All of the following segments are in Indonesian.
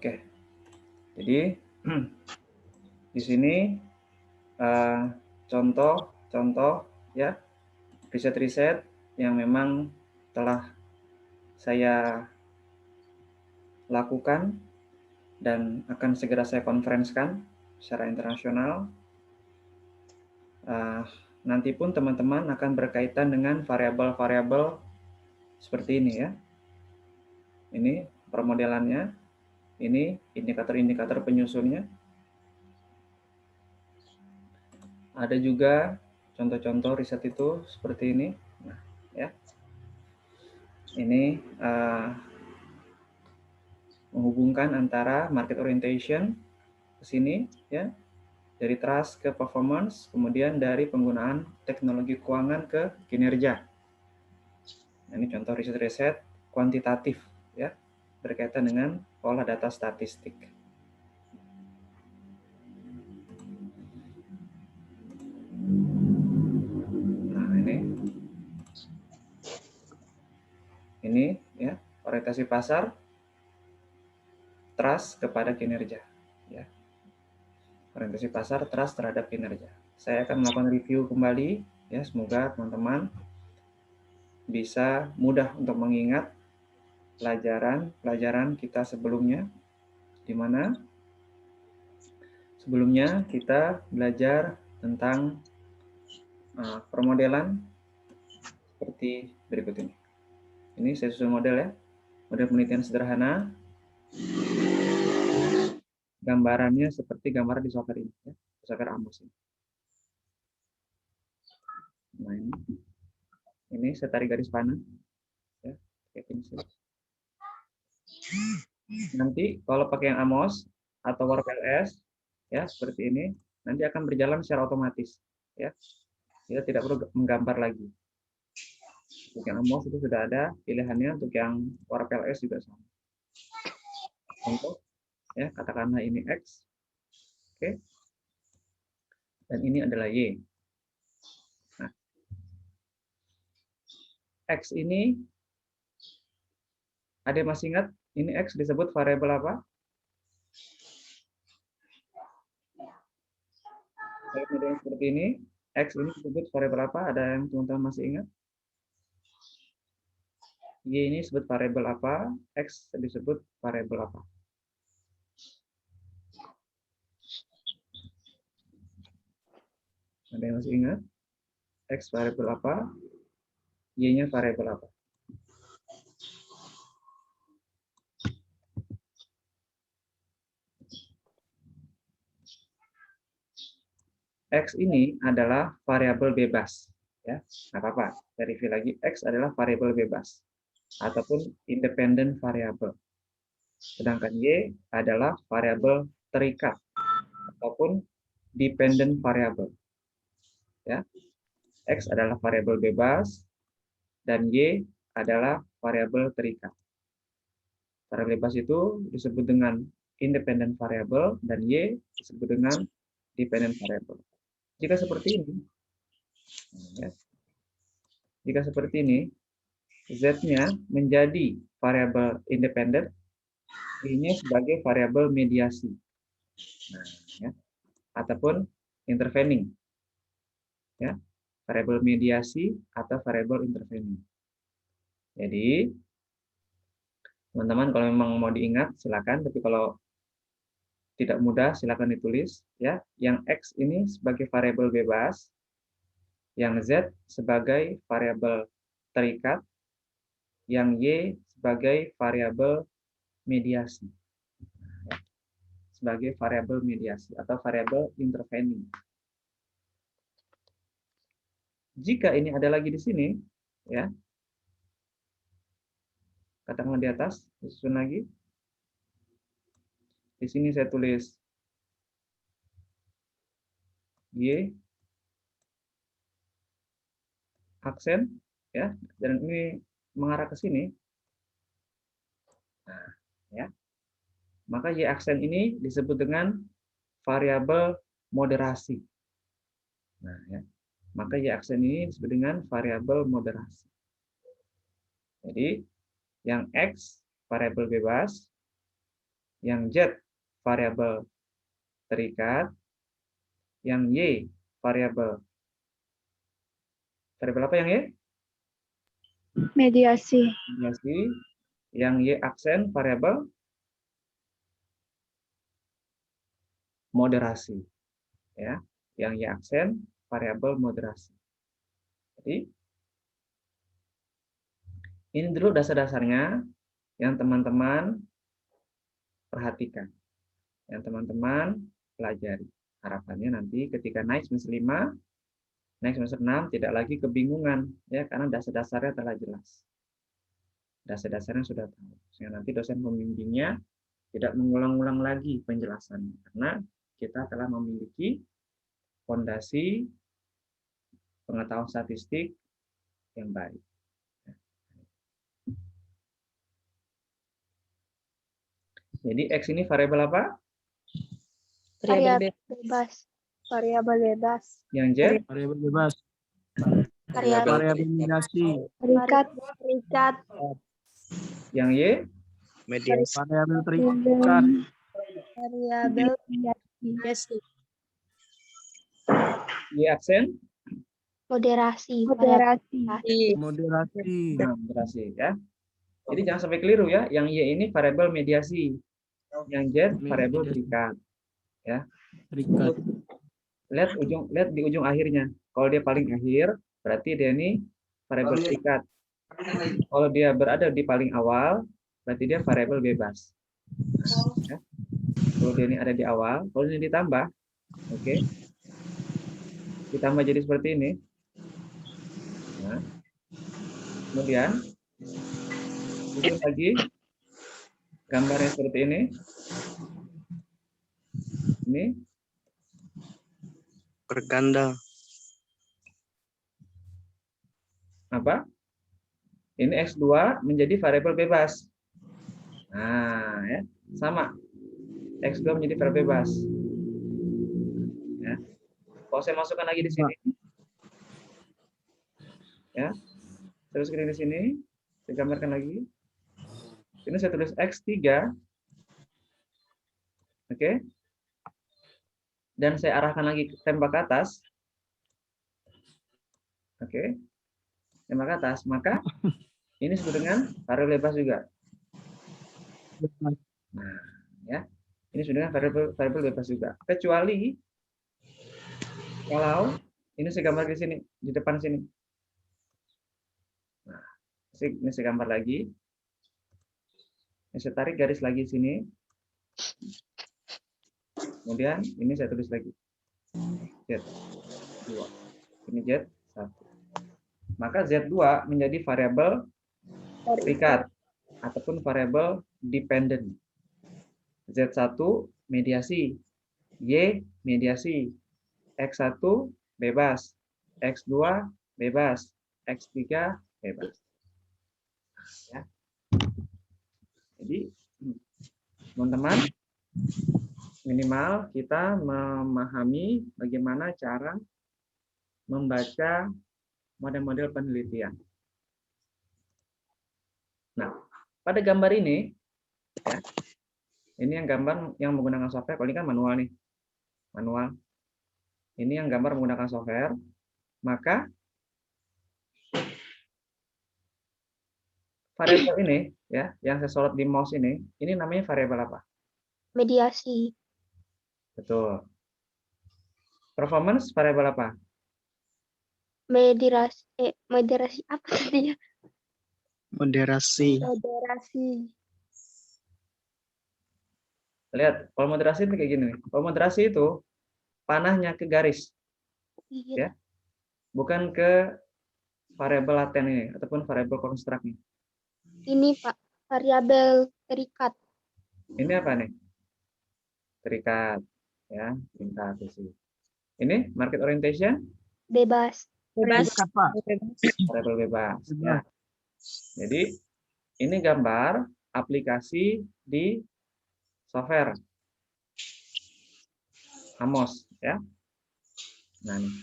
Oke. Jadi di sini contoh ya riset-riset yang memang telah saya lakukan dan akan segera saya konferensikan secara internasional. Nanti pun teman-teman akan berkaitan dengan variabel-variabel seperti ini ya. Ini permodelannya, ini indikator-indikator penyusunnya. Ada juga contoh-contoh riset itu seperti ini. Nah, ya. Ini menghubungkan antara market orientation ke sini ya, dari trust ke performance, kemudian dari penggunaan teknologi keuangan ke kinerja. Nah, ini contoh riset-riset kuantitatif ya, berkaitan dengan olah data statistik. Nah, ini ya, orientasi pasar, trust kepada kinerja ya. Orientasi pasar, trust terhadap kinerja. Saya akan melakukan review kembali ya, semoga teman-teman bisa mudah untuk mengingat pelajaran kita sebelumnya, di mana sebelumnya kita belajar tentang permodelan seperti berikut ini. Ini saya susun model ya, model penelitian sederhana. Gambarannya seperti gambaran di software ini ya, software Amos ini. Nah, ini saya tarik garis panah ya, kayak pensil. Nanti kalau pakai yang Amos atau WordPLS ya seperti ini, nanti akan berjalan secara otomatis ya. Kita tidak perlu menggambar lagi. Untuk yang Amos itu sudah ada pilihannya, untuk yang WordPLS juga sama. Contoh ya, katakanlah ini X. Oke. Dan ini adalah Y. Nah, X ini ada yang masih ingat ini X disebut variabel apa? Kalau model seperti ini, X ini disebut variabel apa? Ada yang teman-teman masih ingat? Y ini disebut variabel apa? X disebut variabel apa? Ada yang masih ingat? X variabel apa? Y-nya variabel apa? X ini adalah variabel bebas. Ya, nggak apa-apa. Saya review lagi. X adalah variabel bebas ataupun independent variable. Sedangkan Y adalah variabel terikat ataupun dependent variable. Ya, X adalah variabel bebas dan Y adalah variabel terikat. Variabel bebas itu disebut dengan independent variable dan Y disebut dengan dependent variable. Jika seperti ini, ya, jika seperti ini, Z-nya menjadi variabel independen, Y-nya sebagai variabel mediasi, nah, ya, ataupun intervening, ya, variabel mediasi atau variabel intervening. Jadi, teman-teman kalau memang mau diingat silakan, tapi kalau tidak mudah silakan ditulis ya. Yang X ini sebagai variabel bebas, yang Z sebagai variabel terikat, yang Y sebagai variabel mediasi. Sebagai variabel mediasi atau variabel intervening. Jika ini ada lagi di sini, ya, katakanlah di atas, disusun lagi. Di sini saya tulis Y aksen, ya, dan ini mengarah ke sini. Nah, ya, maka Y aksen ini disebut dengan variabel moderasi. Nah, ya, maka Y aksen ini disebut dengan variabel moderasi. Jadi, yang X variabel bebas, Yang Z variabel terikat, yang Y variabel apa yang Y? Mediasi. Mediasi. Yang Y aksen variabel moderasi. Ya, yang Y aksen variabel moderasi. Jadi ini dulu dasar-dasarnya yang teman-teman perhatikan, yang teman-teman pelajari. Harapannya nanti ketika naik semester 5, naik semester 6 tidak lagi kebingungan ya, karena dasar-dasarnya telah jelas. Dasar-dasarnya sudah tahu. Sehingga nanti dosen pembimbingnya tidak mengulang-ulang lagi penjelasannya, karena kita telah memiliki fondasi pengetahuan statistik yang baik. Jadi X ini variabel apa? Variabel bebas. Variabel bebas. Yang Z? Variabel bebas. Variabel Variabel mediasi. terikat. Terikat. Yang Y? Mediasi. Variabel terikat. Variabel mediasi. Y aksen? Moderasi. Moderasi. Moderasi. Nah, moderasi ya. Jadi jangan sampai keliru ya. Yang Y ini variabel mediasi. Yang Z variabel terikat. Ya. Terikat. Lihat di ujung akhirnya. Kalau dia paling akhir, berarti dia ini variabel terikat. Kalau dia berada di paling awal, berarti dia variabel bebas. Ya. Kalau dia ini ada di awal, kalau ini ditambah, oke. Ditambah jadi seperti ini. Nah, kemudian susun lagi gambarnya seperti ini. Ini Berganda. apa? Ini X2 menjadi variabel bebas. Nah, ya, sama. X2 menjadi variabel bebas. Ya. Kalau saya masukkan lagi di sini, ya, terus di sini, saya gambarkan lagi. Ini saya tulis X3, oke. Dan saya arahkan lagi tembak ke atas, oke. Tembak ke atas, maka ini disebut dengan variabel bebas juga. Nah, ya, ini disebut dengan variabel bebas juga. Kecuali kalau ini saya gambar di sini, di depan sini. Nah, ini saya gambar lagi. Ini saya tarik garis lagi sini. Kemudian ini saya tulis lagi. Z2. Ini Z1. Maka Z2 menjadi variabel terikat ataupun variabel dependent. Z1 mediasi, Y mediasi, X1 bebas, X2 bebas, X3 bebas. Ya. Jadi teman-teman, minimal kita memahami bagaimana cara membaca model-model penelitian. Nah, pada gambar ini, ya, ini yang gambar yang menggunakan software. Kalau ini kan manual nih, manual. Ini yang gambar menggunakan software. Maka variabel ini, ya, yang saya sorot di mouse ini namanya variabel apa? Mediasi. Betul. Performance variabel apa? Moderasi apa tadi ya? Moderasi. Moderasi. Lihat, kalau moderasi itu kayak gini. Kalau moderasi itu panahnya ke garis, ya, bukan ke variabel laten ini ataupun variabel konstruk ini. Ini Pak, variabel terikat. Ini apa nih? Terikat, ya, terikat di sini. Ini market orientation, Bebas. Terikat, Pak. variabel bebas, ya. Jadi ini gambar aplikasi di software Amos, ya. Nah, nih.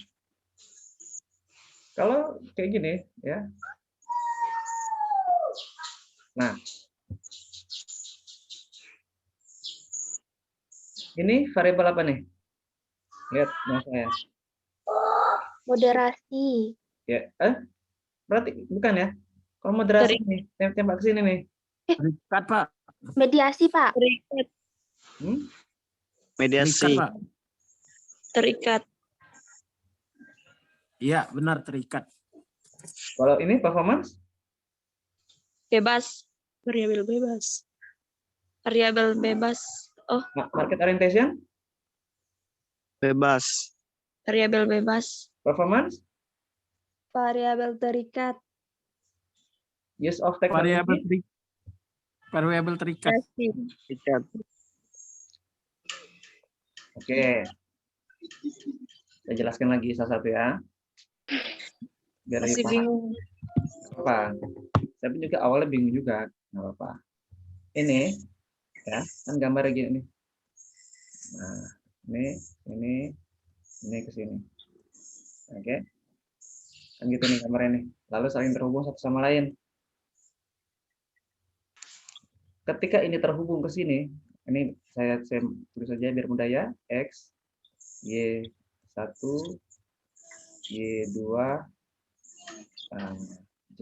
Kalau kayak gini, ya. Nah, Ini variabel apa nih? Lihat yang saya. Moderasi. Ya, berarti bukan ya? Kalau moderasi nih, tembak ke sini nih. Terikat, Pak. Mediasi, Pak. Terikat. Hmm? Terikat, Mediasi. Pak. Terikat. Iya, benar terikat. Kalau ini performance? Bebas. Variabel bebas. Variabel bebas. Oh, Market orientation? Bebas. variabel bebas. Performance? Variabel terikat. Use of Variabel technology? terikat. Terikat. Oke. Saya jelaskan lagi satu-satu ya. Biar Masih dipaham. bingung. Apa? Tapi juga awalnya bingung juga. Nggak apa-apa. Ini, ya, kan gambarnya gini nih. Nah, ini ke sini. Oke. Kan gitu nih gambarnya nih. Lalu saling terhubung satu sama lain. Ketika ini terhubung ke sini, ini saya tulis saja biar mudah ya. X, Y1, Y2, Z.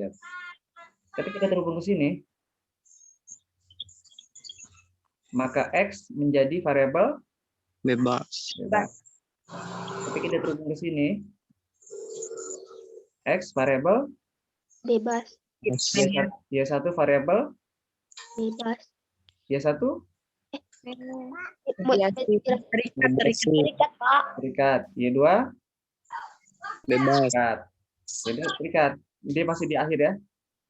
Ketika kita terhubung ke sini, maka X menjadi variabel Bebas. bebas. Ketika kita terhubung ke sini, X variabel Bebas. Y1 variabel Bebas. Y1 Mediasi. Terikat, Pak. terikat, Y2 Bebas. terikat. Jadi terikat. Dia masih di akhir ya.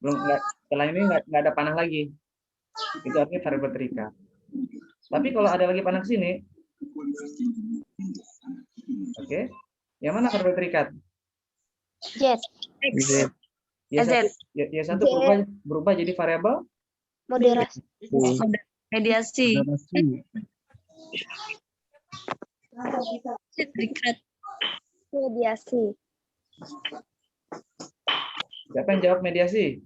Belum setelah ini nggak ada panah lagi. Itu artinya variabel terikat. Tapi kalau ada lagi panah ke sini, oke. Yang mana variabel terikat? Z. Z. Y1 berubah jadi variabel Moderasi. Mediasi. Moderasi. Terikat. Mediasi. Siapa yang jawab mediasi?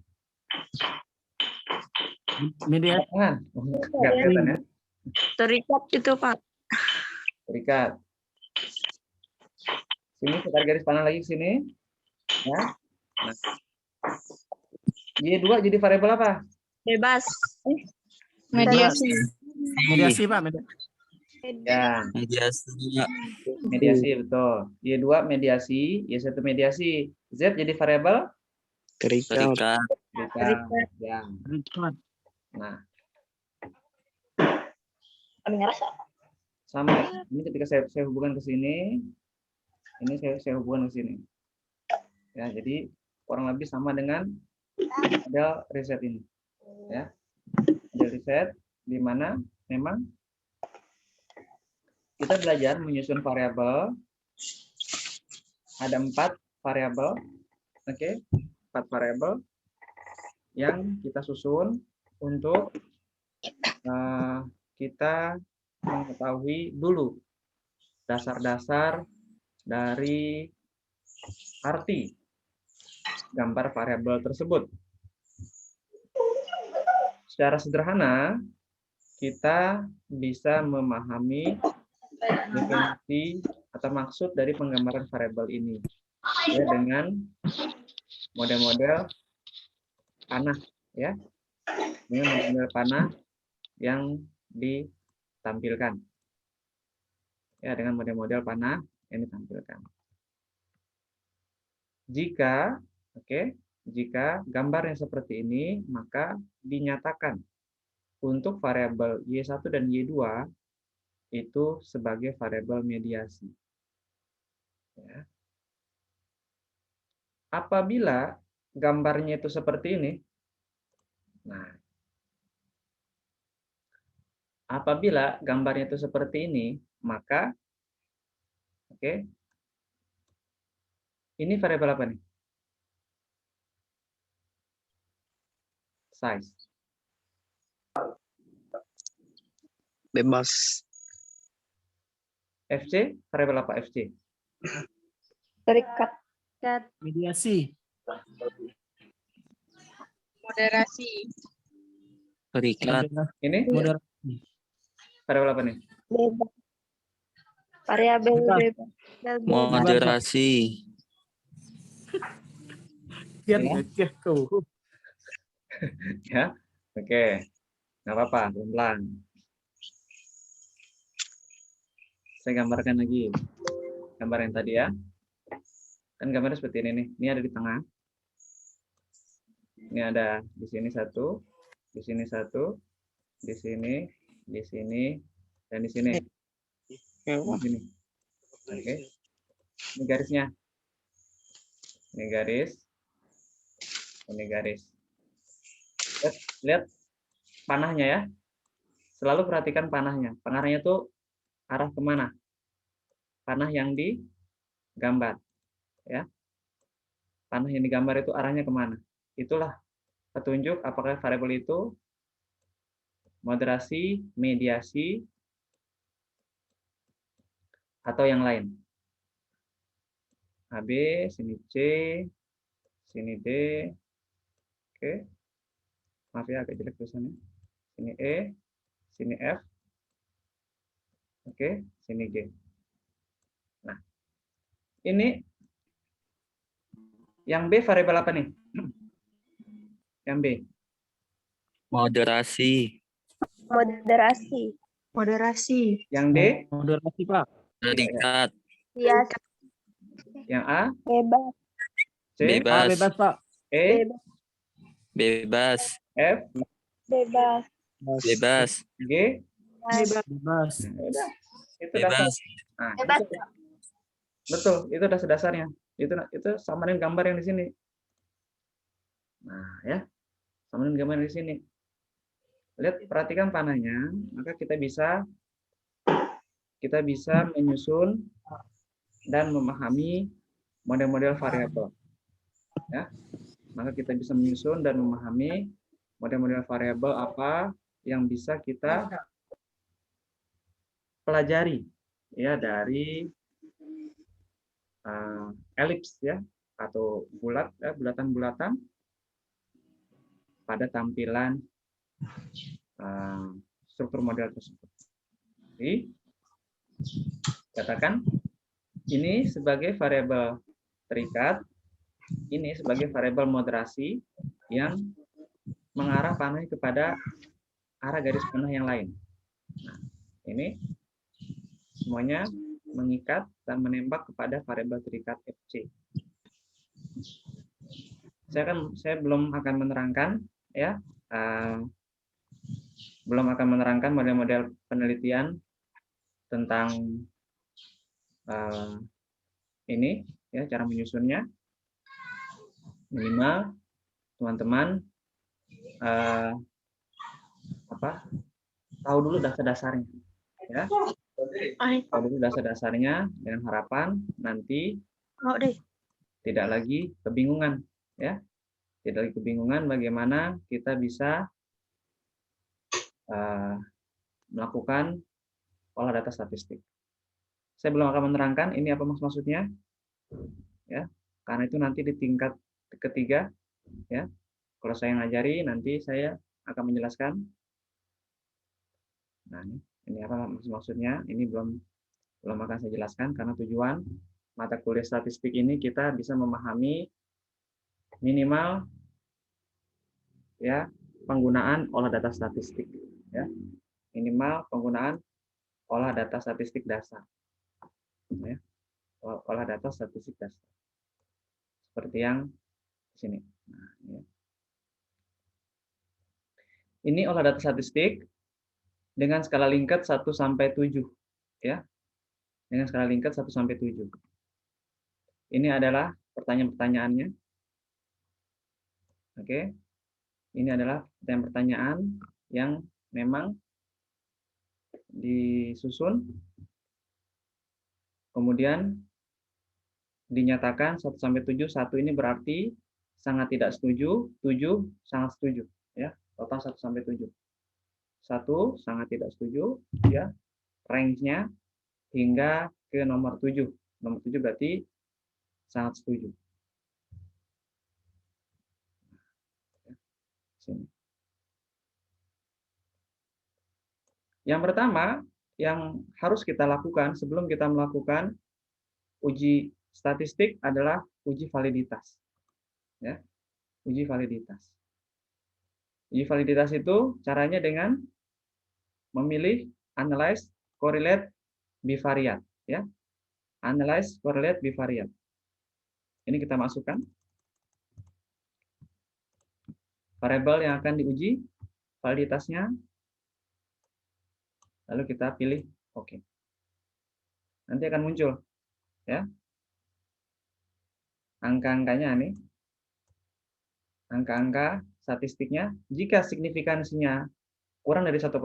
Mediasi. Tangan. Nggak kelihatan ya. Terikat itu, Pak. Terikat. Sini kita garis panah lagi ke sini. Ya. Nah. Y2 jadi variabel apa? Bebas. Mediasi. Mediasi. Mediasi, Pak. Ya, mediasi betul. Y2 mediasi, Y1 mediasi. Z jadi variabel Terikat. terikat. Ya. Terikat. Nah, sama. Ini ketika saya hubungkan ke sini, ini saya hubungkan ke sini. Ya, jadi kurang lebih sama dengan model reset ini. Ya, model reset di mana memang kita belajar menyusun variabel. Ada 4 variabel, oke, 4 variabel yang kita susun untuk kita mengetahui dulu dasar-dasar dari arti gambar variabel tersebut. Secara sederhana, kita bisa memahami definisi atau maksud dari penggambaran variabel ini ya, dengan model-model panah ya, dengan model panah yang ditampilkan ya, dengan model-model panah yang ditampilkan. Jika gambar yang seperti ini, maka dinyatakan untuk variabel Y1 dan Y2 itu sebagai variabel mediasi. Ya. Apabila gambarnya itu seperti ini, nah, apabila gambarnya itu seperti ini, maka, ini variabel apa nih? Size. Bebas. FC, variabel apa FC? Terikat. Mediasi. Moderasi. Terikat. Ini Moderasi. variabel apa nih? Bebas. Variabel Bebas. bebas. Moderasi. Kian Ya. ngekeh kau. Ya, oke, nggak apa-apa, pelan-pelan. Saya gambarkan lagi gambar yang tadi ya. Kan gambarnya seperti ini nih. Ini ada di tengah. Ini ada di sini satu, di sini satu, di sini, dan di sini. Di sini. Oke. Ini garisnya. Ini garis. Ini garis. Lihat panahnya ya. Selalu perhatikan panahnya. Panahnya tuh arah kemana? Panah yang digambar. Ya. Panah yang digambar itu arahnya kemana? Itulah petunjuk apakah variabel itu moderasi, mediasi, atau yang lain. AB, sini C, sini D. Oke. Maaf ya agak jelek tulisannya. Sini E, sini F. Oke, sini G. Nah, ini yang B variabel apa nih? Yang B. Moderasi. Moderasi. Moderasi. Yang D, Moderasi, Pak. Terikat. Bias. yang A, Bebas. C, Ah, Bebas. bebas, Pak. E, Bebas. Bebas. F, Bebas. Bebas. G. Bebas. Bebas. Nah, udah. Itu dasar. Bebas. Nah, Bebas. betul, itu dasar-dasarnya. Itu samarin gambar yang di sini. Nah, ya. Samarin gambar yang di sini. Lihat, perhatikan panahnya, maka kita bisa menyusun dan memahami model-model variabel. Ya. Maka kita bisa menyusun dan memahami model-model variabel apa yang bisa kita pelajari ya dari elips ya atau bulat ya, bulatan-bulatan pada tampilan struktur model tersebut. Jadi, katakan ini sebagai variabel terikat, ini sebagai variabel moderasi yang mengarah panah kepada arah garis panah yang lain. Nah, ini semuanya mengikat dan menembak kepada variabel terikat FC. Saya belum akan menerangkan ya, belum akan menerangkan model-model penelitian tentang ini ya, cara menyusunnya. Minimal teman-teman tahu dulu dasar-dasarnya ya. Tahu dulu dasar-dasarnya dengan harapan nanti tidak lagi kebingungan ya. Tidak lagi kebingungan bagaimana kita bisa melakukan olah data statistik. Saya belum akan menerangkan ini apa maksudnya ya, karena itu nanti di tingkat ketiga ya. Kalau saya ngajari nanti saya akan menjelaskan. Nah, ini apa maksudnya? Ini belum akan saya jelaskan karena tujuan mata kuliah statistik ini kita bisa memahami minimal ya penggunaan olah data statistik ya. Minimal penggunaan olah data statistik dasar. Ya. Olah data statistik dasar. Seperti yang di sini. Nah, ya. Ini olah data statistik dengan skala Likert 1 sampai 7 ya. Dengan skala Likert 1 sampai 7. Ini adalah pertanyaan-pertanyaannya. Oke. Ini adalah pertanyaan-pertanyaan yang memang disusun kemudian dinyatakan 1 sampai 7, 1 ini berarti sangat tidak setuju, 7 sangat setuju ya. Total 1 sampai 7. 1 sangat tidak setuju ya. Range-nya hingga ke nomor 7. Nomor 7 berarti sangat setuju. Sini. Yang pertama, yang harus kita lakukan sebelum kita melakukan uji statistik adalah uji validitas. Ya, uji validitas. Uji validitas itu caranya dengan memilih analyze, correlate, bivariate. Ya, analyze, correlate, bivariate. Ini kita masukkan variabel yang akan diuji validitasnya, lalu kita pilih OK. Nanti akan muncul ya angka-angkanya nih, angka-angka statistiknya. Jika signifikansinya kurang dari 1%,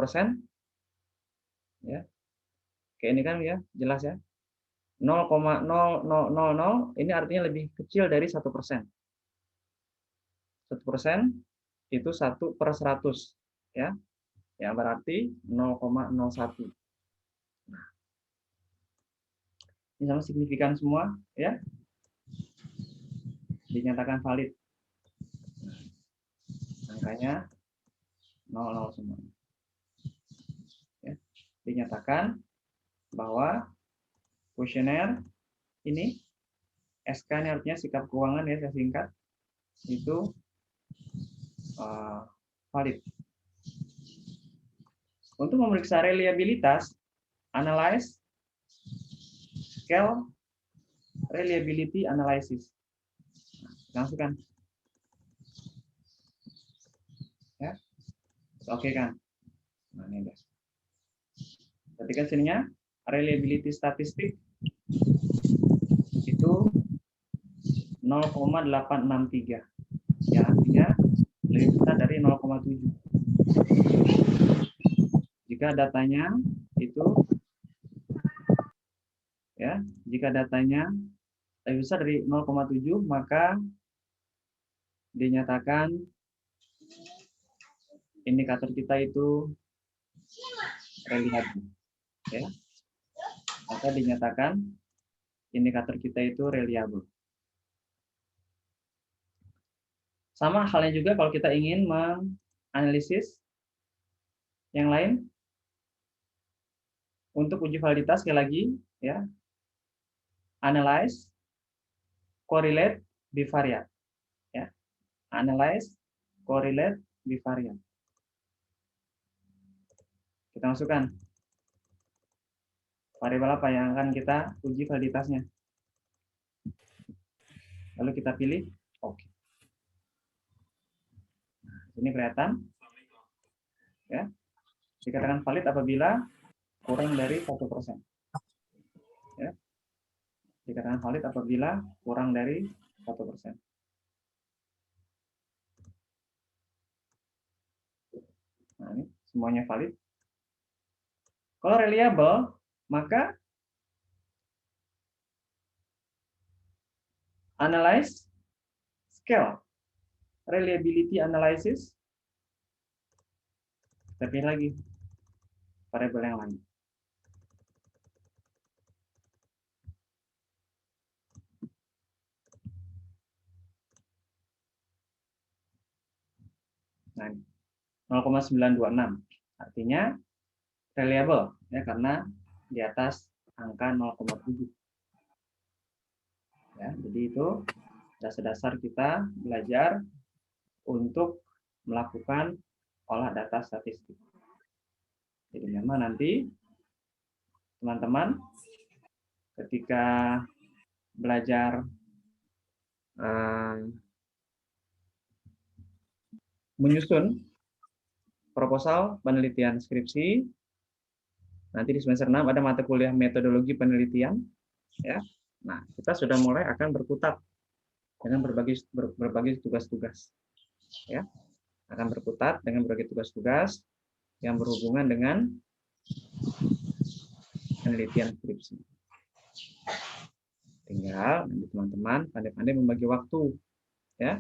ya kayak ini kan ya jelas ya, 0,0000 ini artinya lebih kecil dari 1%. 1% itu 1/100 ya, yang berarti 0,01. Nah, ini sama signifikan semua ya, dinyatakan valid. Angkanya 00 semua. Ya, dinyatakan bahwa kuesioner ini, SK ini artinya sikap keuangan ya, saya singkat, itu valid. Untuk memeriksa reliabilitas, analyze, scale, reliability analysis. Langsungkan. Ya, oke kan? Nah ini guys. Perhatikan sininya, reliability statistik itu 0,863. Ya, artinya lebih besar dari 0,7. Jika datanya itu ya, jika datanya lebih besar dari 0,7, maka dinyatakan indikator kita itu reliable. Ya. Maka dinyatakan indikator kita itu reliable. Sama halnya juga kalau kita ingin menganalisis yang lain untuk uji validitas, sekali lagi ya, analyze, correlate, bivariate. Ya. Analyze, correlate, bivariate. Kita masukkan variabel apa yang akan kita uji validitasnya. Lalu kita pilih OK. Nah, ini kelihatan ya. Dikatakan valid apabila kurang dari 1%. Ya. Dikatakan valid apabila kurang dari 1%. Nah, ini semuanya valid. Kalau reliable, maka analyze, scale, reliability analysis, tapi lagi variabel yang lain. Nah, 0,926 artinya reliable ya, karena di atas angka 0,7. Ya, jadi itu dasar-dasar kita belajar untuk melakukan olah data statistik. Jadi memang nanti teman-teman ketika belajar menyusun proposal penelitian skripsi, nanti di semester 6 ada mata kuliah metodologi penelitian ya. Nah, kita sudah mulai akan berkutat dengan berbagai tugas-tugas ya. Akan berkutat dengan berbagai tugas-tugas yang berhubungan dengan penelitian skripsi. Tinggal nanti teman-teman pandai-pandai membagi waktu ya.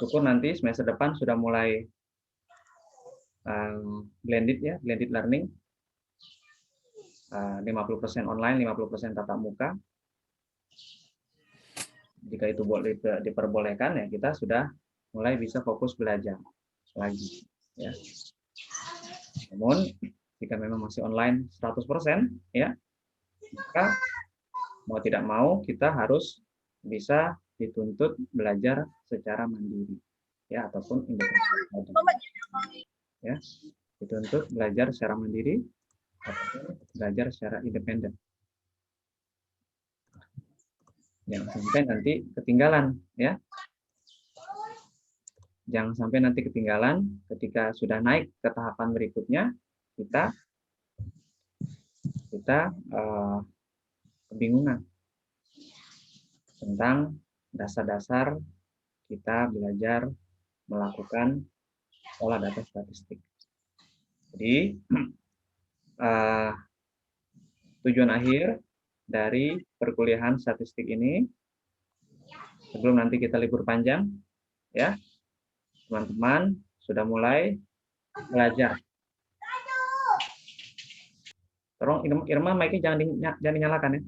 Syukur nanti semester depan sudah mulai blended ya, blended learning. 50% online, 50% tatap muka. Jika itu boleh diperbolehkan ya, kita sudah mulai bisa fokus belajar lagi Ya. Namun jika memang masih online 100%, ya, maka mau tidak mau kita harus bisa dituntut belajar secara mandiri, ya, ataupun independen. Ya, dituntut belajar secara mandiri ataupun belajar secara independen. Jangan sampai nanti ketinggalan, ya. Jangan sampai nanti ketinggalan ketika sudah naik ke tahapan berikutnya, kita kebingungan tentang dasar-dasar kita belajar melakukan olah data statistik. Jadi tujuan akhir dari perkuliahan statistik ini, sebelum nanti kita libur panjang, ya, teman-teman sudah mulai belajar. Tolong Irma, mic-nya jangan dinyalakan ya.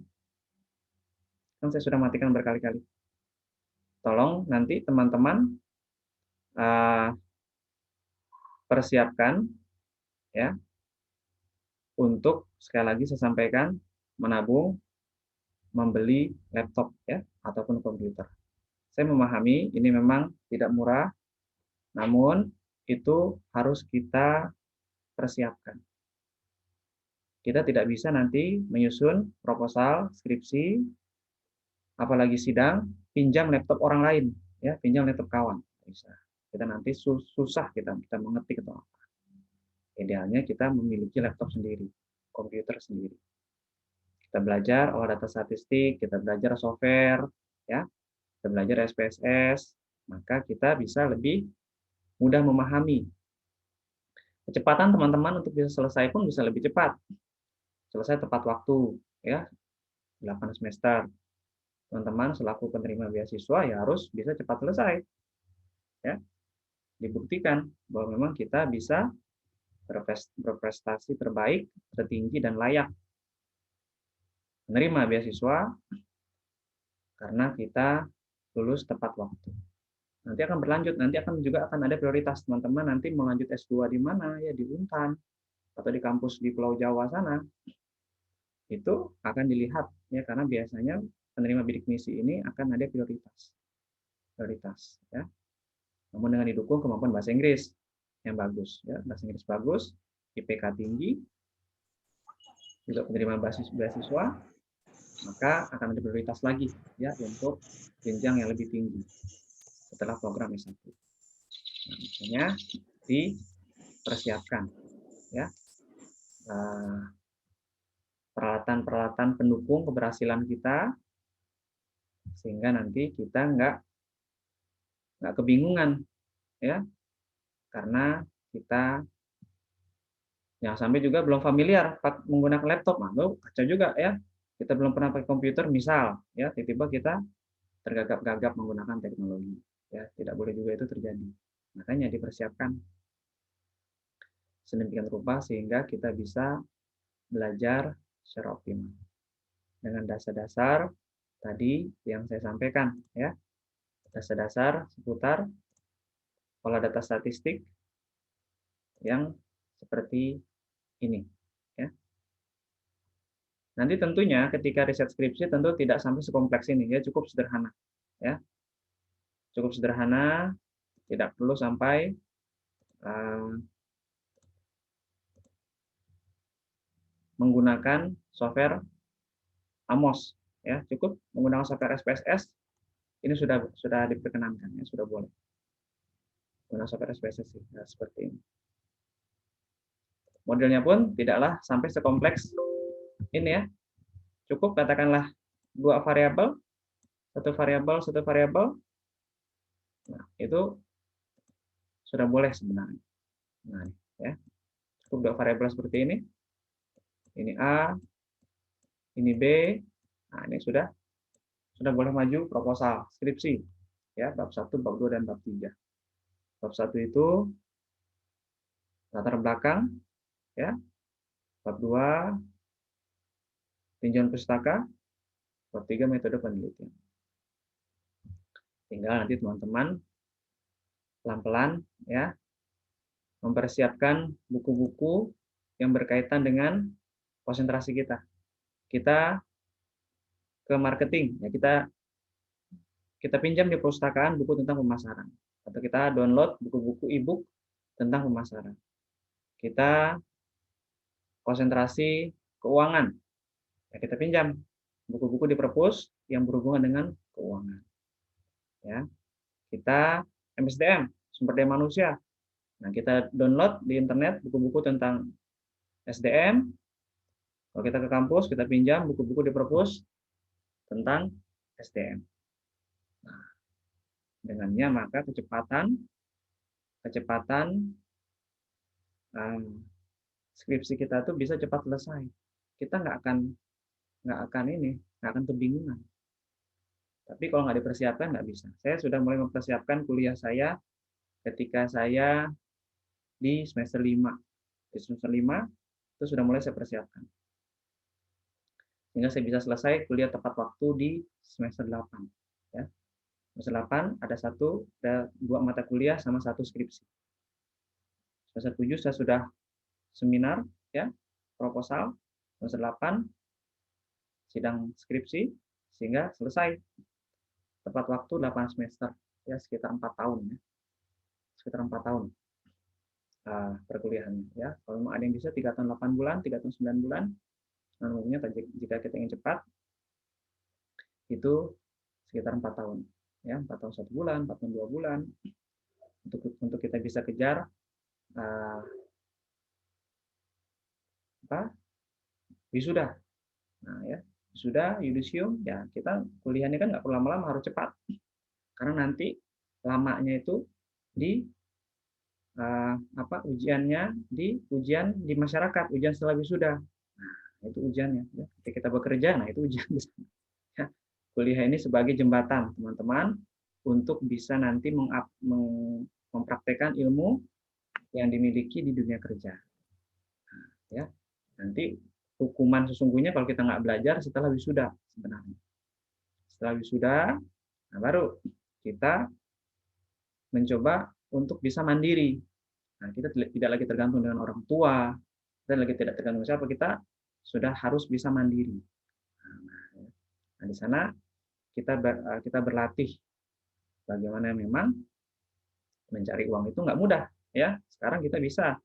Kan saya sudah matikan berkali-kali. Tolong nanti teman-teman persiapkan, ya, untuk sekali lagi saya sampaikan, menabung, membeli laptop, ya, ataupun komputer. Saya memahami ini memang tidak murah, namun itu harus kita persiapkan. Kita tidak bisa nanti menyusun proposal, skripsi, apalagi sidang, pinjam laptop orang lain, ya, pinjam laptop kawan. Bisa. Kita nanti susah kita mengetik atau apa. Idealnya kita memiliki laptop sendiri, komputer sendiri. Kita belajar olah data statistik, kita belajar software, ya, kita belajar SPSS, maka kita bisa lebih mudah memahami. Kecepatan teman-teman untuk bisa selesai pun bisa lebih cepat. Selesai tepat waktu, ya, 8 semester. Teman-teman selaku penerima beasiswa ya harus bisa cepat selesai. Ya. Dibuktikan bahwa memang kita bisa berprestasi terbaik, tertinggi, dan layak menerima beasiswa karena kita lulus tepat waktu. Nanti akan berlanjut, nanti juga akan ada prioritas teman-teman nanti mau lanjut S2 di mana, ya di Untan atau di kampus di Pulau Jawa sana. Itu akan dilihat, ya, karena biasanya penerima bidik misi ini akan ada prioritas, ya. Namun dengan didukung kemampuan bahasa Inggris yang bagus, ya, bahasa Inggris bagus, IPK tinggi, juga penerima beasiswa, maka akan ada prioritas lagi, ya, untuk jenjang yang lebih tinggi setelah program S1. Nah, makanya dipersiapkan, ya, peralatan-peralatan pendukung keberhasilan kita, sehingga nanti kita nggak kebingungan, ya, karena kita yang sampai juga belum familiar menggunakan laptop, lalu kacau juga, ya, kita belum pernah pakai komputer misal, ya, tiba-tiba kita tergagap-gagap menggunakan teknologi, ya, tidak boleh juga itu terjadi. Makanya dipersiapkan sedemikian rupa sehingga kita bisa belajar secara optimal dengan dasar-dasar tadi yang saya sampaikan, ya, dasar-dasar seputar olah data statistik yang seperti ini, ya. Nanti tentunya ketika riset skripsi tentu tidak sampai sekompleks ini, ya, cukup sederhana, ya, cukup sederhana, tidak perlu sampai menggunakan software AMOS, ya, cukup menggunakan software SPSS ini sudah diperkenankan, ya, sudah boleh menggunakan software SPSS, ya, seperti ini. Modelnya pun tidaklah sampai sekompleks ini, ya, cukup katakanlah 2 variabel, satu variabel, nah, itu sudah boleh sebenarnya. Nah, ya, cukup 2 variabel seperti ini A, ini B, nah ini sudah boleh maju proposal skripsi, ya, bab 1, bab 2, dan bab 3. Bab 1 itu latar belakang, ya, bab 2 tinjauan pustaka, bab 3 metode penelitian. Tinggal nanti teman-teman pelan-pelan, ya, mempersiapkan buku-buku yang berkaitan dengan konsentrasi kita. Kita ke marketing, ya kita pinjam di perpustakaan buku tentang pemasaran, atau kita download buku-buku e-book tentang pemasaran. Kita konsentrasi keuangan, ya kita pinjam buku-buku di perpus yang berhubungan dengan keuangan. Ya, kita MSDM, sumber daya manusia. Nah, kita download di internet buku-buku tentang SDM. Kalau kita ke kampus, kita pinjam buku-buku di perpus tentang SDM. Nah, dengannya maka kecepatan skripsi kita tuh bisa cepat selesai. Kita nggak akan kebingungan. Tapi kalau nggak dipersiapkan nggak bisa. Saya sudah mulai mempersiapkan kuliah saya ketika saya di semester 5. Di semester 5 itu sudah mulai saya persiapkan. Sehingga saya bisa selesai kuliah tepat waktu di semester 8. Ya. Semester 8 ada 2 mata kuliah sama 1 skripsi. Semester 7 saya sudah seminar, ya, proposal. Semester 8 sidang skripsi, sehingga selesai tepat waktu 8 semester, ya, sekitar 4 tahun, ya. Sekitar 4 tahun perkuliahannya, ya. Kalau memang ada yang bisa 3 tahun 8 bulan, 3 tahun 9 bulan, umumnya jika kita ingin cepat itu sekitar 4 tahun, ya, 4 tahun 1 bulan, 4 tahun 2 bulan, untuk kita bisa kejar wisuda. Nah, ya, wisuda, yudisium, ya kita kuliahnya kan nggak perlu lama-lama, harus cepat, karena nanti lamanya itu di ujiannya di ujian di masyarakat, ujian setelah wisuda. Nah, itu ujiannya, ya. Ketika kita bekerja, nah itu ujian. Ya. Kuliah ini sebagai jembatan teman-teman untuk bisa nanti mempraktekkan ilmu yang dimiliki di dunia kerja. Nah, ya, nanti hukuman sesungguhnya kalau kita nggak belajar setelah wisuda sebenarnya. Setelah wisuda, nah baru kita mencoba untuk bisa mandiri. Nah, kita tidak lagi tergantung dengan orang tua, kita lagi tidak tergantung siapa, kita sudah harus bisa mandiri. Nah, di sana kita berlatih bagaimana memang mencari uang itu nggak mudah, ya. Sekarang kita bisa.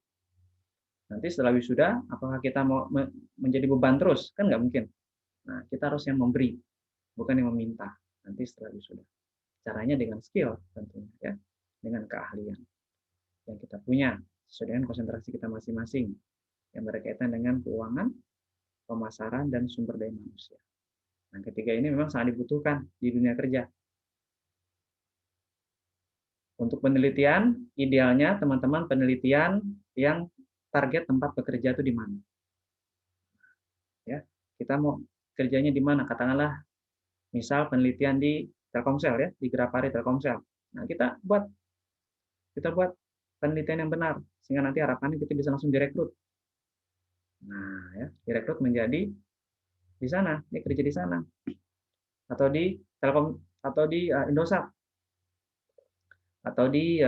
Nanti setelah wisuda, apakah kita mau menjadi beban terus? Kan nggak mungkin. Nah, kita harus yang memberi, bukan yang meminta. Nanti setelah wisuda. Caranya dengan skill tentunya, ya, dengan keahlian yang kita punya sesuai dengan konsentrasi kita masing-masing yang berkaitan dengan keuangan, pemasaran, dan sumber daya manusia. Nah, ketiga ini memang sangat dibutuhkan di dunia kerja. Untuk penelitian, idealnya teman-teman penelitian yang target tempat bekerja itu di mana. Ya, kita mau kerjanya di mana? Katakanlah, misal penelitian di Telkomsel, ya, di Grapari Telkomsel. Nah, kita buat penelitian yang benar, sehingga nanti harapannya kita bisa langsung direkrut. Nah, ya, direkrut menjadi di sana, dia kerja di sana, atau di Telkom, atau di Indosat, atau di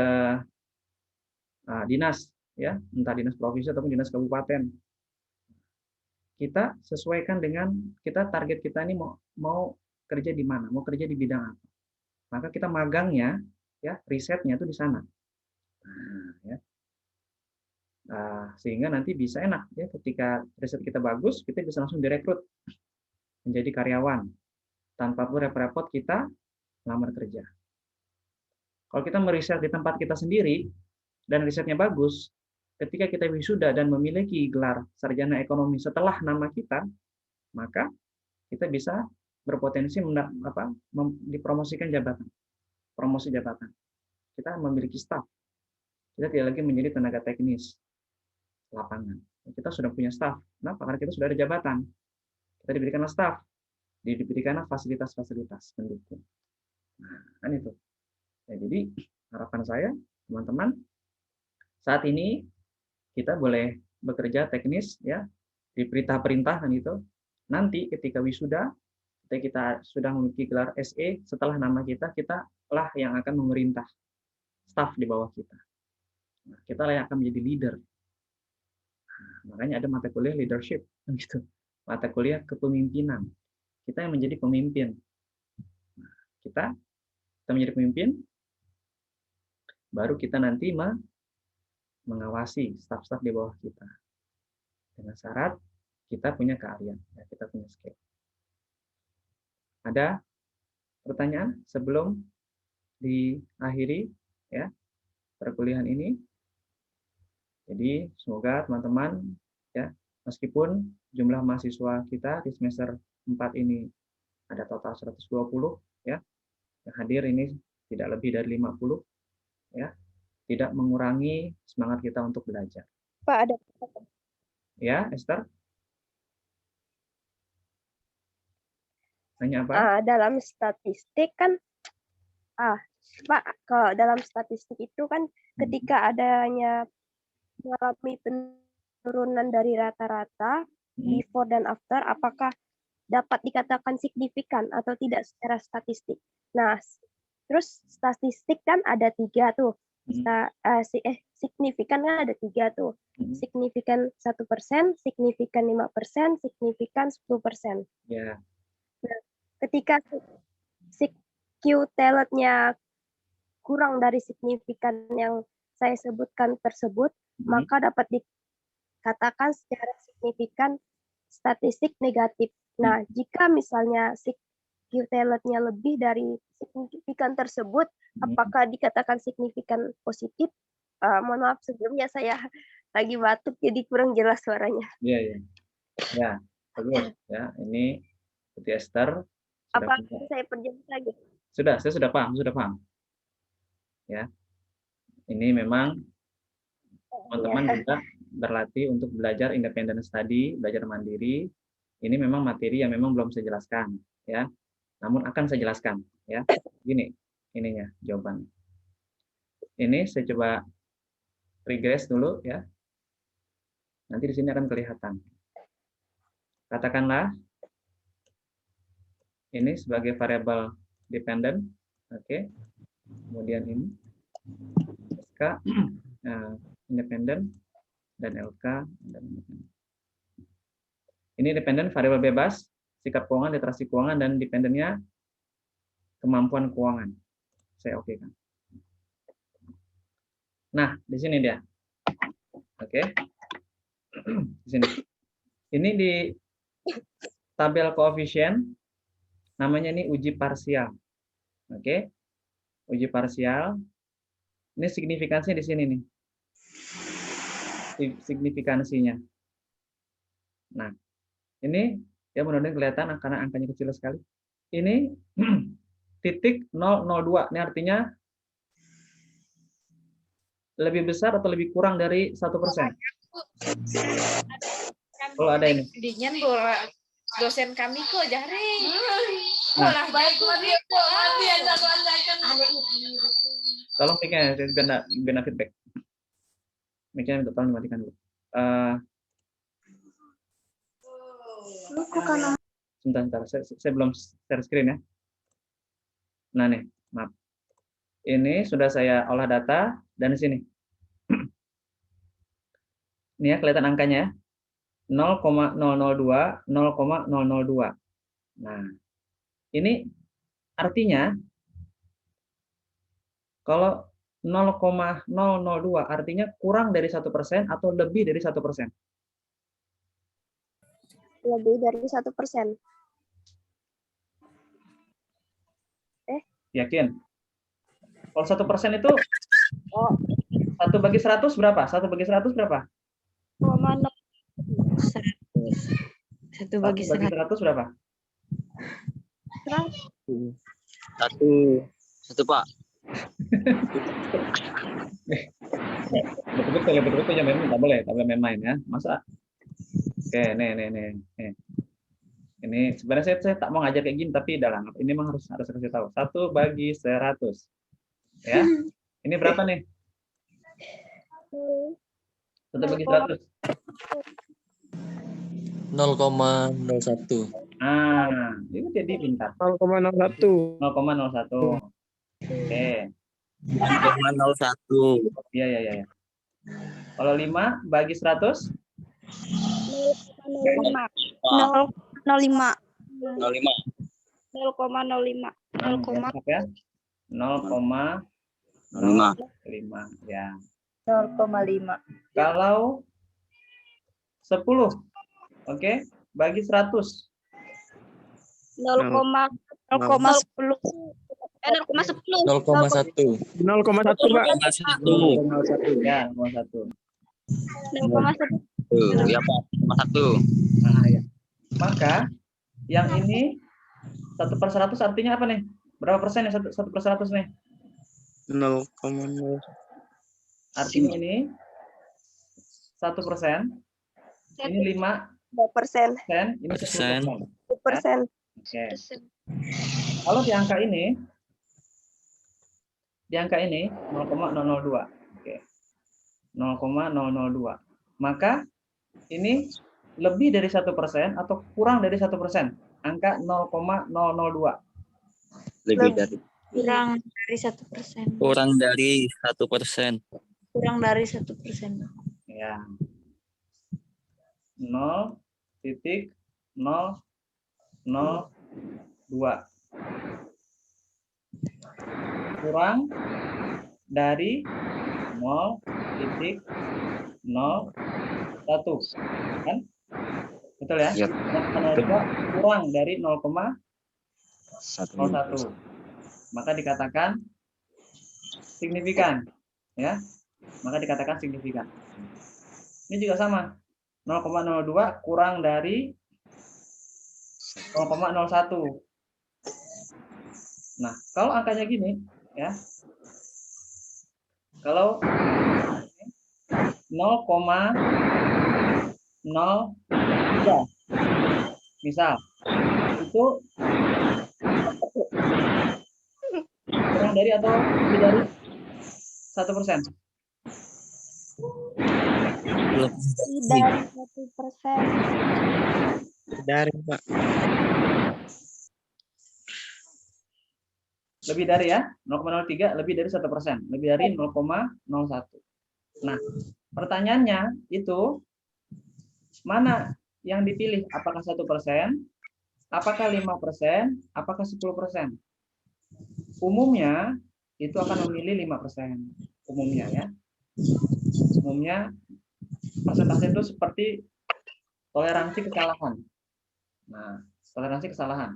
dinas, ya, entah dinas provinsi ataupun dinas kabupaten. Kita sesuaikan dengan target kita ini mau kerja di mana, mau kerja di bidang apa. Maka kita magangnya, ya, risetnya itu di sana. Nah, ya. Sehingga nanti bisa enak, ya, ketika riset kita bagus, kita bisa langsung direkrut menjadi karyawan tanpa perlu repot-repot kita melamar kerja. Kalau kita meriset di tempat kita sendiri dan risetnya bagus, ketika kita wisuda dan memiliki gelar sarjana ekonomi setelah nama kita, maka kita bisa berpotensi dipromosikan jabatan, promosi jabatan. Kita memiliki staf. Kita tidak lagi menjadi tenaga teknis lapangan. Kita sudah punya staf. Kenapa? Karena kita sudah ada jabatan. Kita diberikanlah staf, diberikanlah fasilitas-fasilitas pendukung. Nah, kan itu. Ya, jadi harapan saya, teman-teman, saat ini kita boleh bekerja teknis, ya, di perintah-perintah kan itu. Nanti ketika wisuda, ketika kita sudah memiliki gelar SE, setelah nama kita lah yang akan memerintah staf di bawah kita. Nah, kita yang akan menjadi leader. Nah, makanya ada mata kuliah leadership, gitu. Mata kuliah kepemimpinan. Kita yang menjadi pemimpin. Nah, kita menjadi pemimpin, baru kita nanti mengawasi staf-staf di bawah kita. Dengan syarat kita punya keahlian, ya, kita punya skill. Ada pertanyaan sebelum diakhiri ya perkuliahan ini? Jadi semoga teman-teman ya, meskipun jumlah mahasiswa kita di semester 4 ini ada total 120 ya, yang hadir ini tidak lebih dari 50 ya, tidak mengurangi semangat kita untuk belajar. Pak, ada Ya, Esther? Tanya apa? dalam statistik kan, Pak, kalau dalam statistik itu kan ketika adanya mengalami penurunan dari rata-rata, before dan after, apakah dapat dikatakan signifikan atau tidak secara statistik? Nah, terus statistik kan ada 3 tuh. Signifikan kan ada 3 tuh. Signifikan 1%, signifikan 5%, signifikan 10%. Ya. Nah, ketika Q-talentnya kurang dari signifikan yang saya sebutkan tersebut, maka dapat dikatakan secara signifikan statistik negatif. Nah, jika misalnya Q-talentnya lebih dari signifikan tersebut, apakah dikatakan signifikan positif? Mohon maaf sebelumnya saya lagi batuk jadi kurang jelas suaranya. Iya. Ya, bagus ya. Ini Putri Esther. Apa saya perjelas lagi? Saya sudah paham. Ya. Ini memang teman-teman juga berlatih untuk belajar independent study, belajar mandiri. Ini memang materi yang memang belum saya jelaskan ya. Namun akan saya jelaskan ya. Gini ininya jawabannya. Ini saya coba regress dulu ya. Nanti di sini akan kelihatan. Katakanlah ini sebagai variabel dependent, oke. Kemudian ini SK independent dan LK dan independent. Ini independent variabel bebas, sikap keuangan, literasi keuangan, dan dependennya kemampuan keuangan. Saya oke kan. Nah, di sini dia. Oke. Di sini. Ini di tabel koefisien namanya ini uji parsial. Oke. Uji parsial. Ini signifikansinya di sini nih. Signifikansinya. Nah, ini ya mudah-mudahan kelihatan karena angkanya kecil sekali. Ini titik 002. Ini artinya lebih besar atau lebih kurang dari 1%. Kalau ada ini. Dosen kami kok jaring. Nah, tolong mic-nya biar feedback. Mic-nya tolong dimatikan dulu. Sebentar. Saya belum share screen ya. Nah nih, maaf. Ini sudah saya olah data dan di sini. Ini ya kelihatan angkanya ya. 0,002, 0,002. Nah, ini artinya kalau 0,002 artinya kurang dari 1% atau lebih dari 1%. Lebih dari 1%. Yakin? Kalau 1% itu 1 bagi 100 berapa? 1 bagi 100 berapa? 1 bagi 100 berapa? 1 Pak. Betul ya, memang tak boleh main-main ya. Masa? Oke, nih. Ini sebenarnya saya tak mau ngajar kayak gini tapi udah lah. Ini memang harus kasih tahu. 1 bagi 100. Ya. Ini berapa nih? 1 bagi 100. 0,01. Itu jadi pintar. 0,01. 0,01. Oke. 0,01. Iya. Kalau 5 bagi 100? 0,05. 0,05. 05. 0,05. Ya, 0,05 ya. 0,5. Kalau 10, oke, bagi 100. 0,10. 0,10. 0,1. 0,1 Pak. 0,1. Ya, 0,1. 0,1. Ya Pak, 0,1. Nah, ya. Maka yang ini 1/100 artinya apa nih? Berapa persen ya 1/100 nih? 0,0. Artinya ini 1%. Ini 5%. 2%. Ini 10%. 2%. Oke. Kalau di angka ini 0,002. Oke. 0,002. Maka ini lebih dari 1% atau kurang dari 1%? Angka 0,002. Lebih dari. Kurang dari 1%. Kurang dari 1%. Kurang dari 1%. Ya. 0,002. Kurang dari 0,01. Kan? Betul ya? Ya. 0,02 kurang dari 0,01. Maka dikatakan signifikan. Ya. Maka dikatakan signifikan. Ini juga sama. 0,02 kurang dari 0,01. Nah, kalau angkanya gini, ya. Kalau 0,03 misal itu kurang dari atau lebih dari 1%? Dari 1%. Dari Pak. Lebih dari ya, 0,03 lebih dari 1%, lebih dari 0,01. Nah, pertanyaannya itu mana yang dipilih? Apakah 1%, apakah 5%, apakah 10%? Umumnya itu akan memilih 5%. Umumnya ya. Umumnya persentase itu seperti toleransi kesalahan. Nah, toleransi kesalahan.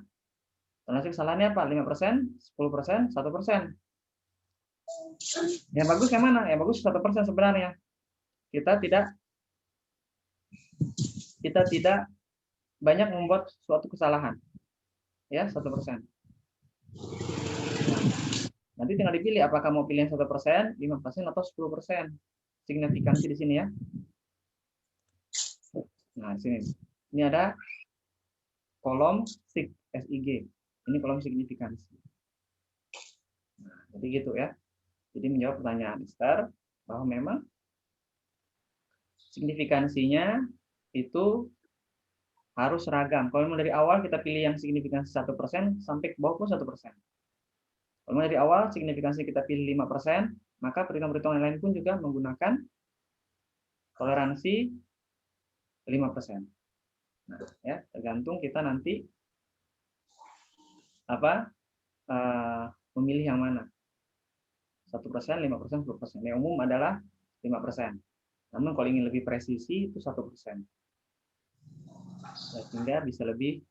Toleransi kesalahannya apa? 5%, 10%, 1%. Yang bagus yang mana? Yang bagus 1% sebenarnya. Kita tidak banyak membuat suatu kesalahan. Ya, 1%. Nanti tinggal dipilih apakah mau pilih 1%, 5% atau 10%. Signifikansi di sini ya. Nah, sini. Ini ada kolom SIG. Ini kolom signifikansi. Nah, jadi gitu ya. Jadi menjawab pertanyaan Esther bahwa memang signifikansinya itu harus seragam. Kalau dari awal kita pilih yang signifikansi 1% sampai ke bawah pun 1%. Kalau dari awal signifikansi kita pilih 5%, maka perhitungan-perhitungan lain pun juga menggunakan toleransi 5%. Nah, ya, tergantung kita nanti memilih yang mana. 1%, 5%, 10%. Yang umum adalah 5%. Namun kalau ingin lebih presisi itu 1%. Sehingga bisa lebih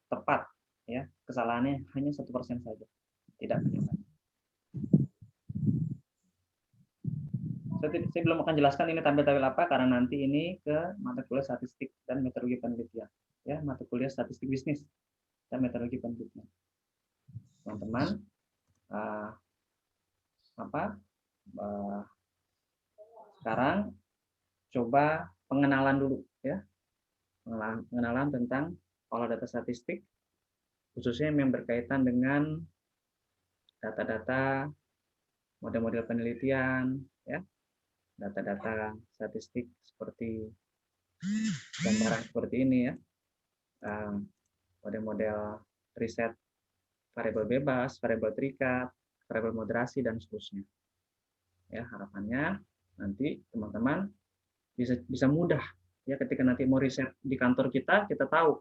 tepat ya, kesalahannya hanya 1% saja, tidak banyak. Saya belum akan jelaskan ini tampil-tampil apa karena nanti ini ke mata kuliah statistik dan metodologi penelitian ya, mata kuliah statistik bisnis dan metodologi penelitian. Teman-teman sekarang coba pengenalan dulu ya, pengenalan tentang olah data statistik, khususnya yang berkaitan dengan data-data, model-model penelitian, ya, data-data statistik seperti gambaran seperti ini ya, model-model riset variabel bebas, variabel terikat, variabel moderasi dan seterusnya. Ya, harapannya nanti teman-teman bisa mudah ya ketika nanti mau riset di kantor kita tahu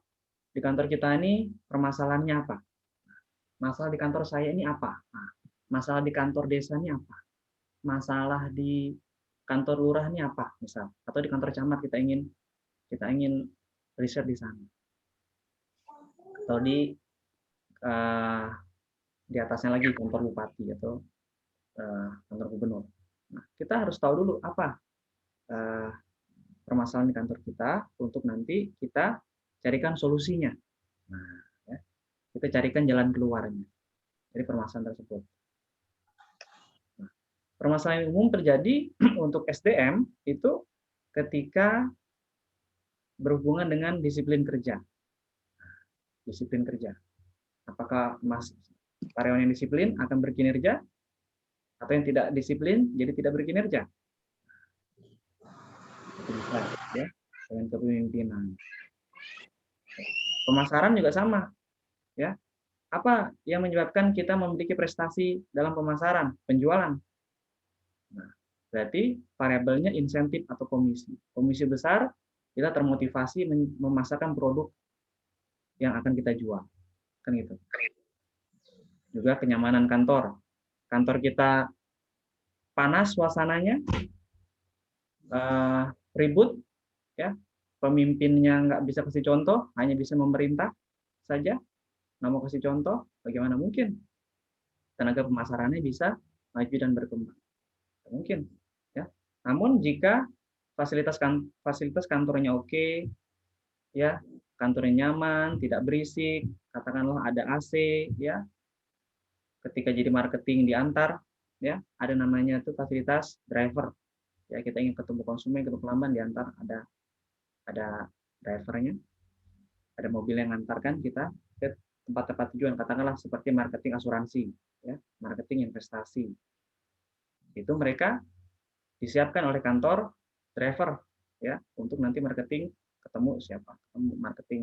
di kantor kita ini permasalahannya apa. Masalah di kantor saya ini apa? Nah, masalah di kantor desa ini apa? Masalah di kantor lurah ini apa? Misal, atau di kantor camat kita ingin riset di sana. Atau di atasnya lagi kantor bupati atau kantor gubernur. Nah, kita harus tahu dulu apa permasalahan di kantor kita untuk nanti kita carikan solusinya. Nah, ya, kita carikan jalan keluarnya dari permasalahan tersebut. Nah, permasalahan umum terjadi untuk SDM itu ketika berhubungan dengan disiplin kerja. Disiplin kerja. Apakah karyawan yang disiplin akan berkinerja atau yang tidak disiplin jadi tidak berkinerja? Bisa ya dengan kepemimpinan. Pemasaran juga sama, ya. Apa yang menyebabkan kita memiliki prestasi dalam pemasaran, penjualan? Nah, berarti variabelnya insentif atau komisi. Komisi besar, kita termotivasi memasarkan produk yang akan kita jual, kan gitu. Juga kenyamanan kantor. Kantor kita panas suasananya, ribut, ya, pemimpinnya nggak bisa kasih contoh, hanya bisa memerintah saja, nggak mau kasih contoh, bagaimana mungkin tenaga pemasarannya bisa maju dan berkembang? Mungkin, ya. Namun jika fasilitas kantornya oke, ya, kantornya nyaman, tidak berisik, katakanlah ada AC, ya, ketika jadi marketing diantar, ya, ada namanya itu fasilitas driver. Ya, kita ingin ketemu konsumen, ketemu pelanggan, diantar, ada drivernya, ada mobil yang mengantarkan kita ke tempat-tempat tujuan, katakanlah seperti marketing asuransi, ya, marketing investasi. Itu mereka disiapkan oleh kantor driver, ya, untuk nanti marketing ketemu siapa, ketemu marketing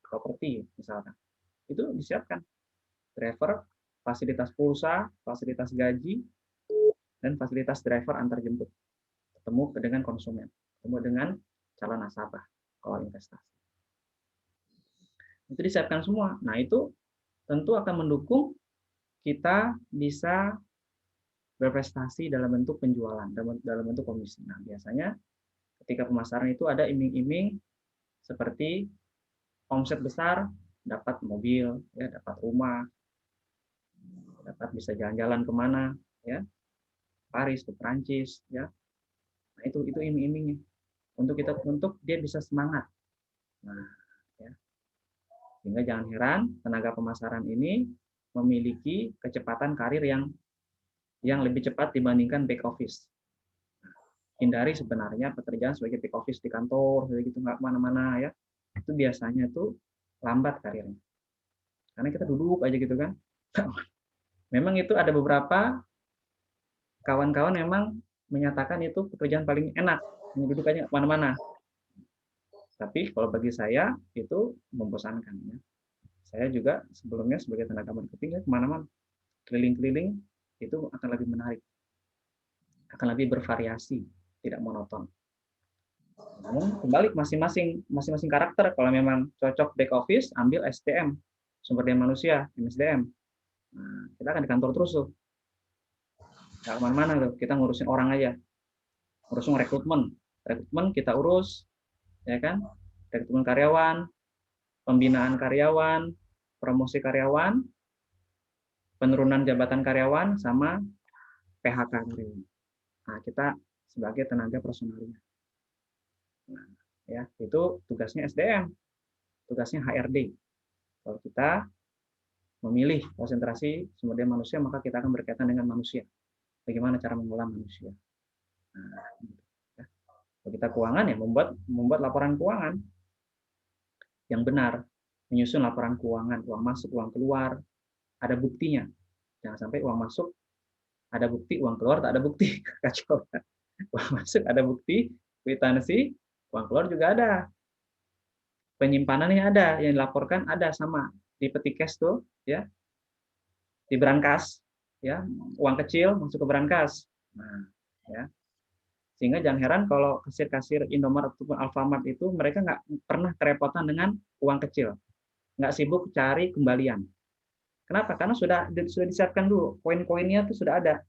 properti misalkan. Itu disiapkan driver, fasilitas pulsa, fasilitas gaji, dan fasilitas driver antar jemput. Ketemu dengan konsumen, ketemu dengan calon nasabah kalau investasi. Itu disiapkan semua. Nah, itu tentu akan mendukung kita bisa berprestasi dalam bentuk penjualan, dalam bentuk komisi. Nah, biasanya ketika pemasaran itu ada iming-iming seperti omset besar, dapat mobil, ya, dapat rumah, dapat bisa jalan-jalan kemana, ya, Paris ke Perancis, ya. Nah, itu iming-imingnya untuk dia bisa semangat. Nah, ya. Sehingga jangan heran tenaga pemasaran ini memiliki kecepatan karir yang lebih cepat dibandingkan back office. Hindari sebenarnya pekerjaan sebagai back office di kantor, gitu nggak kemana-mana, ya. Itu biasanya tuh lambat karirnya. Karena kita duduk aja gitu kan. Memang itu ada beberapa kawan-kawan memang menyatakan itu pekerjaan paling enak, duduk aja kemana-mana. Tapi kalau bagi saya itu membosankan. Ya. Saya juga sebelumnya sebagai tenaga marketing ya kemana-mana, keliling-keliling itu akan lebih menarik, akan lebih bervariasi, tidak monoton. Namun kembali masing-masing karakter. Kalau memang cocok back office, ambil SDM, sumber daya manusia, MSDM. Nah, kita akan di kantor terus tuh. Nggak kemana-mana tuh, kita ngurusin orang aja. Ngurusin rekrutmen kita urus, ya kan? Rekrutmen karyawan, pembinaan karyawan, promosi karyawan, penurunan jabatan karyawan, sama PHK karyawan. Nah, kita sebagai tenaga personalnya. Nah, ya, itu tugasnya SDM, tugasnya HRD. Kalau kita memilih konsentrasi sumber daya manusia, maka kita akan berkaitan dengan manusia. Bagaimana cara mengelola manusia. Nah, ya. Kalau kita keuangan ya membuat laporan keuangan yang benar, menyusun laporan keuangan, uang masuk, uang keluar, ada buktinya. Jangan sampai uang masuk ada bukti, uang keluar tak ada bukti. Kacau. Uang masuk ada bukti, kwitansi, uang keluar juga ada. Penyimpanannya ada, yang dilaporkan ada sama di peti cash tuh, ya. Di brankas, ya, uang kecil masuk ke brankas. Nah, ya. Sehingga jangan heran kalau kasir-kasir Indomaret ataupun Alfamart itu mereka nggak pernah kerepotan dengan uang kecil, nggak sibuk cari kembalian. Kenapa? Karena sudah disiapkan dulu, koin-koinnya tuh sudah ada.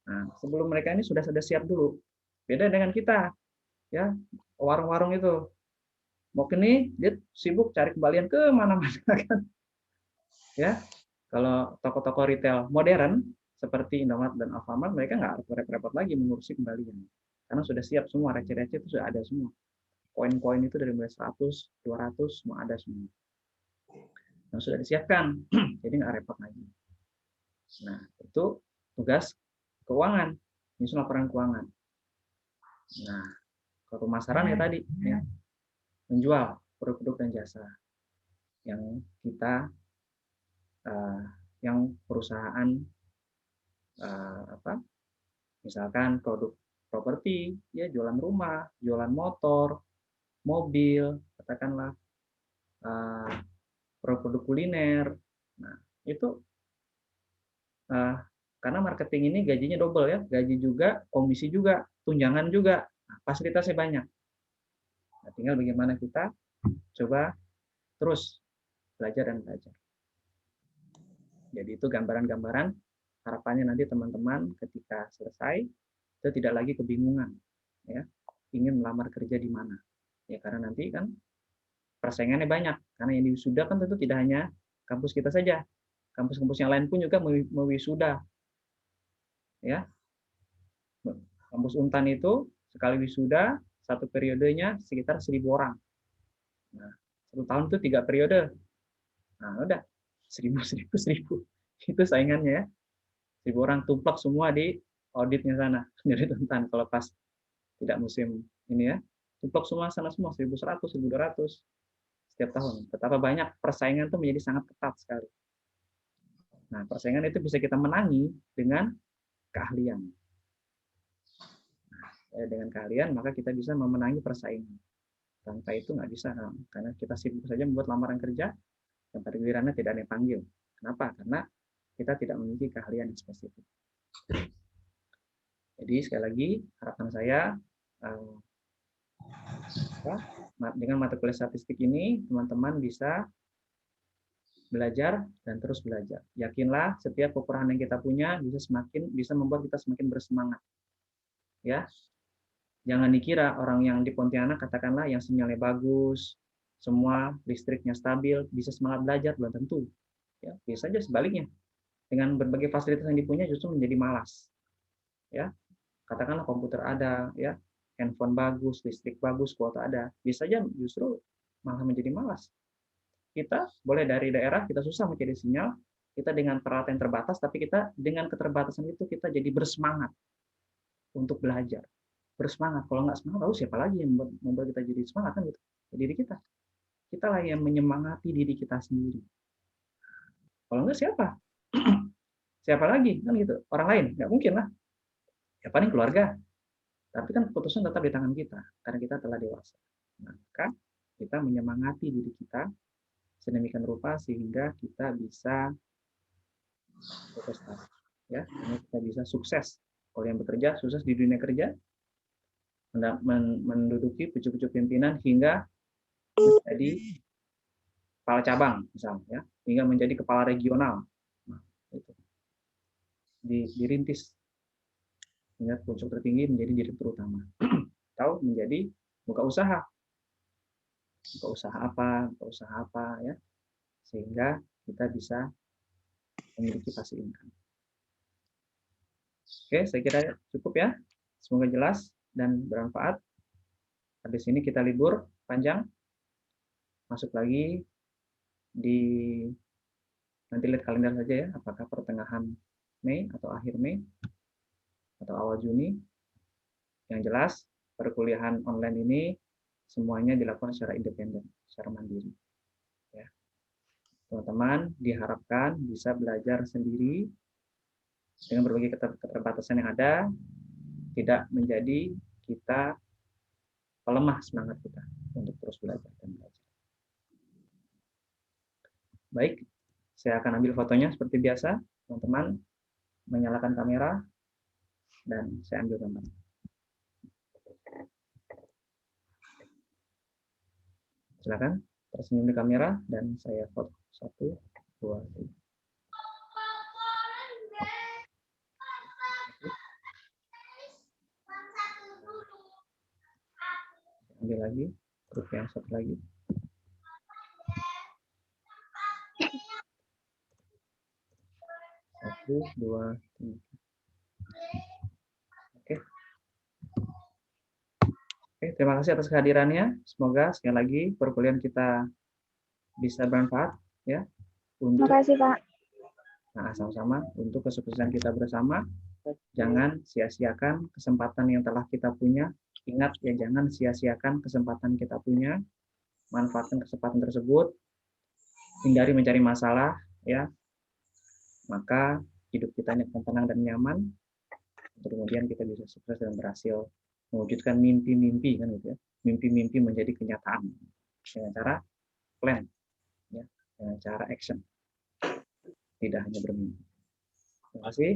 Nah, sebelum mereka ini sudah siap dulu. Beda dengan kita, ya warung-warung itu mau kini dia sibuk cari kembalian ke mana-mana kan, ya. Kalau toko-toko retail modern seperti Indomaret dan Alfamart mereka nggak repot-repot lagi mengurusi kembalian karena sudah siap semua, receh-receh itu sudah ada semua. Koin-koin itu dari mulai 100, 200 semua ada semua. Yang sudah disiapkan, jadi nggak repot lagi. Nah, itu tugas keuangan, nyusun laporan keuangan. Nah, ke pemasaran ya tadi, ya, menjual produk-produk dan jasa yang kita, yang perusahaan misalkan produk properti, ya jualan rumah, jualan motor, mobil, katakanlah produk-produk kuliner. Nah, itu karena marketing ini gajinya double ya, gaji juga, komisi juga, tunjangan juga, fasilitasnya banyak. Nah, tinggal bagaimana kita coba terus belajar dan belajar. Jadi itu gambaran-gambaran, harapannya nanti teman-teman ketika selesai itu tidak lagi kebingungan, ya, ingin melamar kerja di mana. Ya karena nanti kan persaingannya banyak, karena yang diwisuda kan tentu tidak hanya kampus kita saja, kampus-kampus yang lain pun juga mewisuda. Ya, kampus Untan itu sekali wisuda satu periodenya sekitar 1.000 orang. Nah, 1 tahun itu 3 periode. Nah, udah 1.000 itu saingannya ya. 1.000 orang tumplak semua di auditnya sana dari Untan kalau pas tidak musim ini ya. Tumplak semua sana semua 1.100, 1.200 setiap tahun. Betapa banyak persaingan itu menjadi sangat ketat sekali. Nah, persaingan itu bisa kita menangi dengan keahlian. Dengan keahlian maka kita bisa memenangi persaingan. Tanpa itu nggak bisa, karena kita sibuk saja membuat lamaran kerja yang pada gilirannya tidak ada yang panggil. Kenapa? Karena kita tidak memiliki keahlian yang spesifik. Jadi sekali lagi harapan saya dengan mata kuliah statistik ini teman-teman bisa belajar dan terus belajar. Yakinlah setiap kekurangan yang kita punya bisa membuat kita semakin bersemangat. Ya, jangan dikira orang yang di Pontianak katakanlah yang sinyalnya bagus, semua listriknya stabil, bisa semangat belajar, belum tentu. Ya, bisa saja sebaliknya. Dengan berbagai fasilitas yang dipunya justru menjadi malas. Ya, katakanlah komputer ada, ya, handphone bagus, listrik bagus, kuota ada, bisa saja justru malah menjadi malas. Kita boleh dari daerah kita susah mencari sinyal, kita dengan peralatan yang terbatas, tapi kita dengan keterbatasan itu kita jadi bersemangat untuk belajar. Bersemangat. Kalau nggak semangat, lalu siapa lagi yang membuat kita jadi semangat kan gitu? Diri kita. Kita lah yang menyemangati diri kita sendiri. Kalau nggak siapa? Siapa lagi kan gitu? Orang lain nggak mungkin lah. Ya paling keluarga. Tapi kan keputusan tetap di tangan kita karena kita telah dewasa. Maka kita menyemangati diri kita sedemikian rupa sehingga kita bisa berprestasi. Ya, kita bisa sukses. Kalau yang bekerja sukses di dunia kerja, menduduki pucuk-pucuk pimpinan hingga menjadi kepala cabang misalnya, ya, hingga menjadi kepala regional. Nah, itu. Dirintis hingga puncak tertinggi menjadi direktur utama atau menjadi buka usaha apa ya, sehingga kita bisa memiliki passive income. Oke, saya kira cukup ya, semoga jelas dan bermanfaat. Habis ini kita libur panjang, masuk lagi di nanti lihat kalender saja ya, apakah pertengahan Mei atau akhir Mei atau awal Juni. Yang jelas perkuliahan online ini semuanya dilakukan secara independen, secara mandiri. Ya. Teman-teman diharapkan bisa belajar sendiri dengan berbagai keterbatasan yang ada, tidak menjadi kita pelemah semangat kita untuk terus belajar dan belajar. Baik, saya akan ambil fotonya seperti biasa. Teman-teman menyalakan kamera, dan saya ambil gambar. Silakan tersenyum di kamera dan saya foto 1, 2, 3. Ambil lagi grup yang satu lagi. Satu, dua, tiga. Oke. Oke, terima kasih atas kehadirannya. Semoga sekali lagi perkuliahan kita bisa bermanfaat ya. Terima kasih, Pak. Nah, sama-sama untuk kesuksesan kita bersama. Jangan sia-siakan kesempatan yang telah kita punya. Ingat ya, jangan sia-siakan kesempatan kita punya. Manfaatkan kesempatan tersebut. Hindari mencari masalah ya. Maka hidup kita akan tenang dan nyaman. Kemudian kita bisa sukses dan berhasil mewujudkan mimpi-mimpi kan gitu ya. Mimpi-mimpi menjadi kenyataan dengan cara plan ya, dengan cara action. Tidak hanya bermimpi. Terima kasih.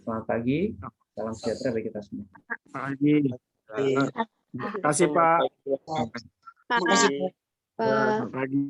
Selamat pagi. Salam sejahtera bagi kita semua. Pagi. Terima kasih, Pak. Pak. Selamat pagi.